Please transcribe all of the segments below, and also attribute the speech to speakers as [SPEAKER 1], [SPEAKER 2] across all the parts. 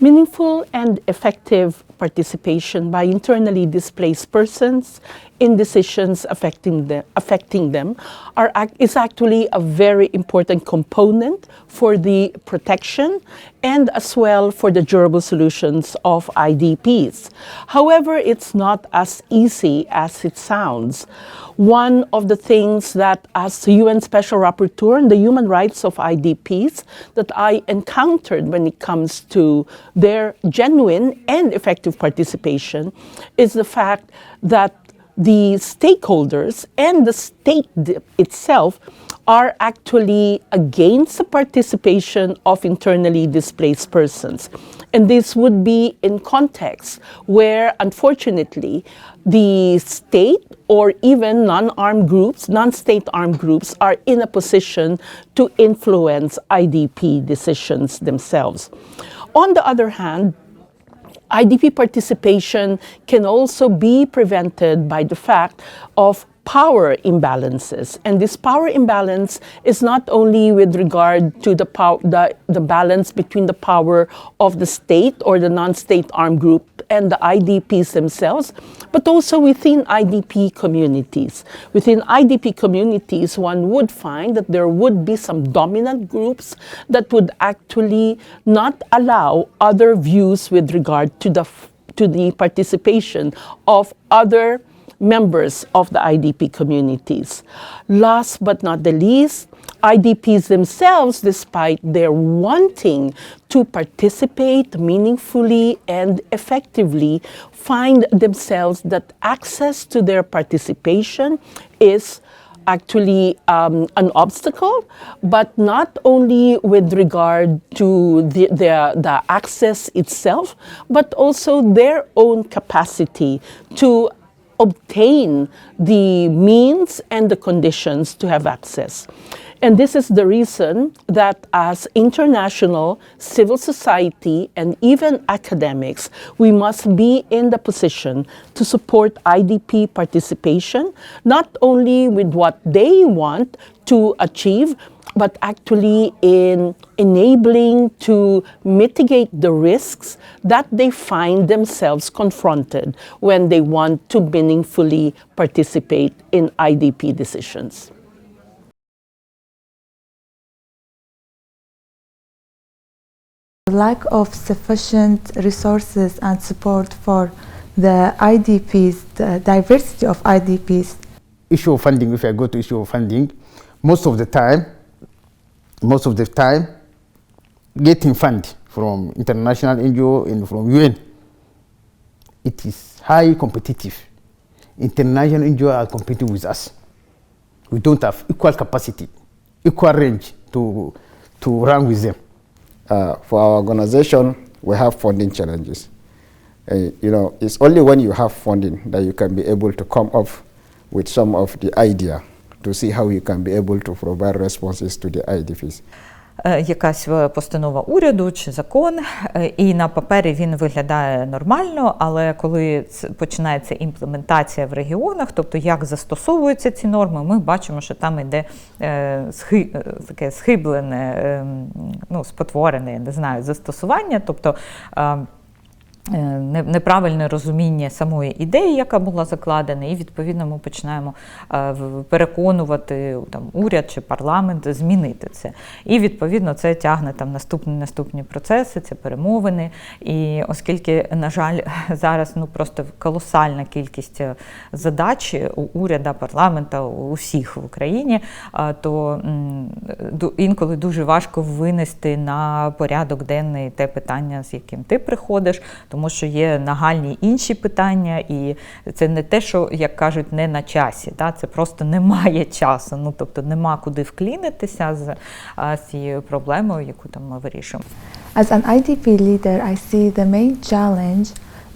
[SPEAKER 1] Meaningful and effective participation by internally displaced persons in decisions affecting them is actually a very important component for the protection and as well for the durable solutions of IDPs. However, it's not as easy as it sounds. One of the things that, as the UN Special Rapporteur on the human rights of IDPs, that I encountered when it comes to their genuine and effective participation is the fact that the stakeholders and the state itself are actually against the participation of internally displaced persons. And this would be in context where, unfortunately, the state or even non-state armed groups are in a position to influence IDP decisions themselves. On the other hand, IDP participation can also be prevented by the fact of power imbalances. And this power imbalance is not only with regard to the balance between the power of the state or the non-state armed group and the IDPs themselves, but also within IDP communities. Within IDP communities, one would find that there would be some dominant groups that would actually not allow other views with regard to the participation of other members of the IDP communities. Last but not the least, IDPs themselves, despite their wanting to participate meaningfully and effectively, find themselves that access to their participation is actually an obstacle, but not only with regard to the access itself, but also their own capacity to obtain the means and the conditions to have access. And this is the reason that as international civil society and even academics, we must be in the position to support IDP participation, not only with what they want to achieve, but actually in enabling to mitigate the risks that they find themselves confronted when they want to meaningfully participate in IDP decisions.
[SPEAKER 2] The lack of sufficient resources and support for the IDPs, the diversity of IDPs.
[SPEAKER 3] Issue of funding, if I go to issue of funding, most of the time, getting fund from international NGO and from UN, it is highly competitive. International NGO are competing with us. We don't have equal capacity, equal range to run with them.
[SPEAKER 4] For our organization, we have funding challenges. It's only when you have funding that you can be able to come up with some of the idea to see how you can be able to provide responses to the IDPs.
[SPEAKER 5] Якась постанова уряду чи закон, і на папері він виглядає нормально, але коли починається імплементація в регіонах, тобто як застосовуються ці норми, ми бачимо, що там йде таке схиблене, спотворене, я не знаю, застосування, тобто неправильне розуміння самої ідеї, яка була закладена, і відповідно ми починаємо переконувати уряд чи парламент змінити це. І відповідно це тягне наступні процеси, це перемовини. І оскільки, на жаль, зараз просто колосальна кількість задач у уряду, парламента, у всіх в Україні, то інколи дуже важко винести на порядок денний те питання, з яким ти приходиш, тому що є нагальні інші питання, і це не те, що, як кажуть, не на часі, це просто немає часу, тобто нема куди вклінитися з цією проблемою, яку там ми вирішуємо.
[SPEAKER 2] As an IDP leader, I see the main challenge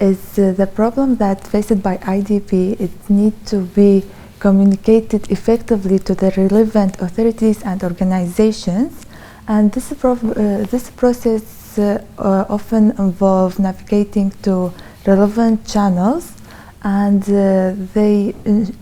[SPEAKER 2] is the problem that faced by IDP. It needs to be communicated effectively to the relevant authorities and organizations, and this process often involve navigating to relevant channels, and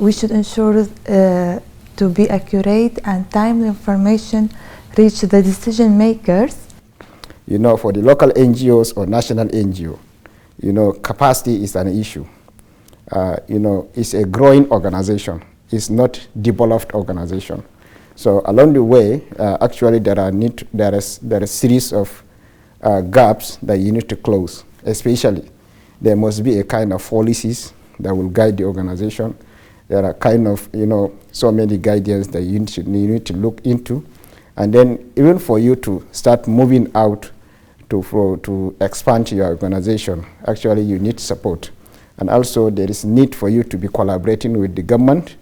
[SPEAKER 2] we should ensure to be accurate and timely information reach the decision makers.
[SPEAKER 4] You know, for the local NGOs or national NGO, you know, capacity is an issue. You know, it's a growing organization. It's not developed organization. So along the way, actually there are a series of gaps that you need to close. Especially, there must be a kind of policies that will guide the organization. There are kind of, you know, so many guidance that you need to look into. And then even for you to start moving out to expand your organization, actually you need support. And also there is need for you to be collaborating with the government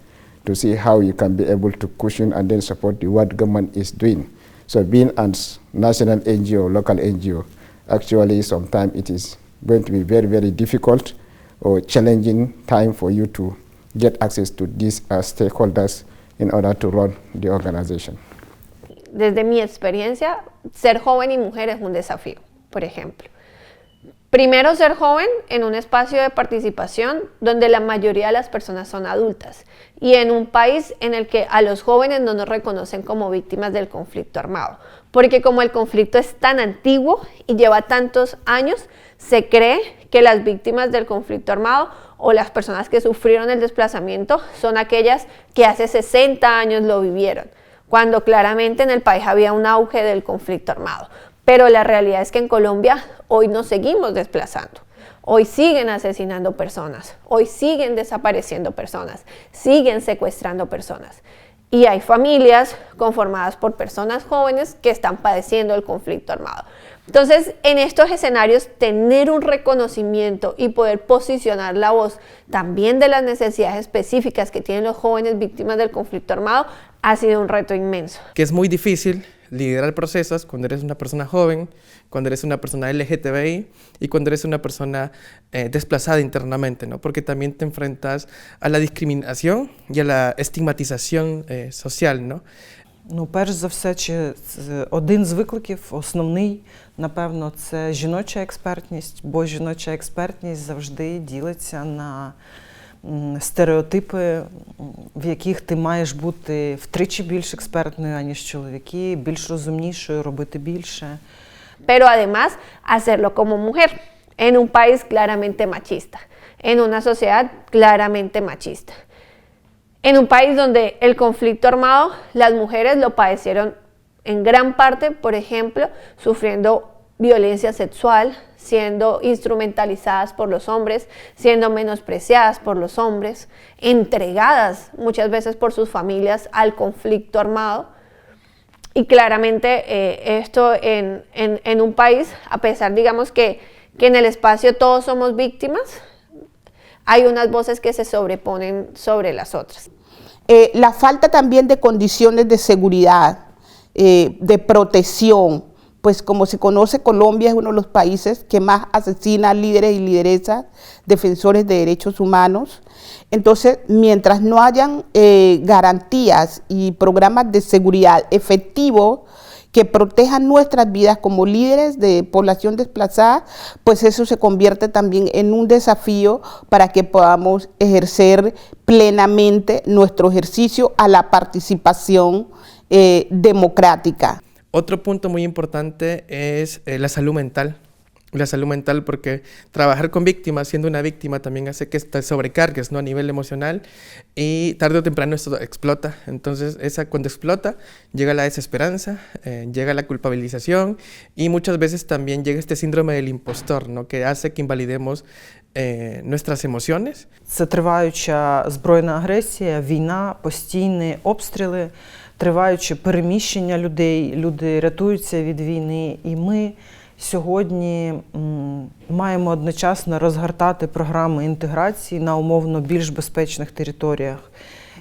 [SPEAKER 4] to see how you can be able to cushion and then support what government is doing. So being a national NGO, local NGO, actually sometimes it is going to be very, very difficult or challenging time for you to get access to these stakeholders in order to run the organization.
[SPEAKER 6] Desde mi experiencia, ser joven y mujer es un desafío, por ejemplo. Primero, ser joven en un espacio de participación donde la mayoría de las personas son adultas y en un país en el que a los jóvenes no nos reconocen como víctimas del conflicto armado, porque como el conflicto es tan antiguo y lleva tantos años, se cree que las víctimas del conflicto armado o las personas que sufrieron el desplazamiento son aquellas que hace 60 años lo vivieron, cuando claramente en el país había un auge del conflicto armado. Pero la realidad es que en Colombia hoy nos seguimos desplazando, hoy siguen asesinando personas, hoy siguen desapareciendo personas, siguen secuestrando personas. Y hay familias conformadas por personas jóvenes que están padeciendo el conflicto armado. Entonces, en estos escenarios, tener un reconocimiento y poder posicionar la voz también de las necesidades específicas que tienen los jóvenes víctimas del conflicto armado ha sido un reto inmenso.
[SPEAKER 7] Que es muy difícil liderar procesos cuando eres una persona joven, cuando eres una persona LGTBI y cuando eres una persona desplazada internamente, ¿no? Porque también te enfrentas a la discriminación y a la estigmatización social, ¿no?
[SPEAKER 8] Ну, перш за все, один з викликів, основний, напевно, це жіноча експертність, бо жіноча експертність завжди ділиться на стереотипи, в яких ти маєш бути втричі більш експертною, аніж чоловіки, більш розумнішою, робити більше.
[SPEAKER 6] Pero además, hacerlo como mujer, en un país claramente machista, en una sociedad claramente machista. En un país donde el conflicto armado, las mujeres lo padecieron en gran parte, por ejemplo, sufriendo violencia sexual, siendo instrumentalizadas por los hombres, siendo menospreciadas por los hombres, entregadas muchas veces por sus familias al conflicto armado. Y claramente esto en un país, a pesar, digamos, que en el espacio todos somos víctimas, hay unas voces que se sobreponen sobre las otras.
[SPEAKER 1] La falta también de condiciones de seguridad, de protección, pues como se conoce, Colombia es uno de los países que más asesina líderes y lideresas, defensores de derechos humanos. Entonces, mientras no hayan garantías y programas de seguridad efectivos que protejan nuestras vidas como líderes de población desplazada, pues eso se convierte también en un desafío para que podamos ejercer plenamente nuestro ejercicio a la participación democrática.
[SPEAKER 7] Otro punto muy importante es la salud mental. La salud mental, porque trabajar con víctimas, siendo una víctima, también hace que te sobrecargues, ¿no? A nivel emocional, y tarde o temprano esto explota. Entonces, cuando explota, llega la desesperanza, llega la culpabilización, y muchas veces también llega este síndrome del impostor, ¿no? Que hace que invalidemos nuestras emociones.
[SPEAKER 8] Це триваюча збройна агресія, війна, постійні обстріли, триваюче переміщення людей, люди рятуються від війни, і ми сьогодні маємо одночасно розгортати програми інтеграції на умовно більш безпечних територіях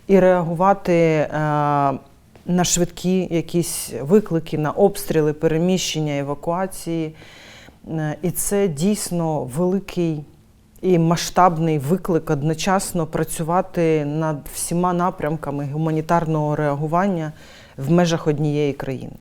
[SPEAKER 8] і реагувати на швидкі якісь виклики, на обстріли, переміщення, евакуації. І це дійсно великий і масштабний виклик одночасно працювати над всіма напрямками гуманітарного реагування в межах однієї країни.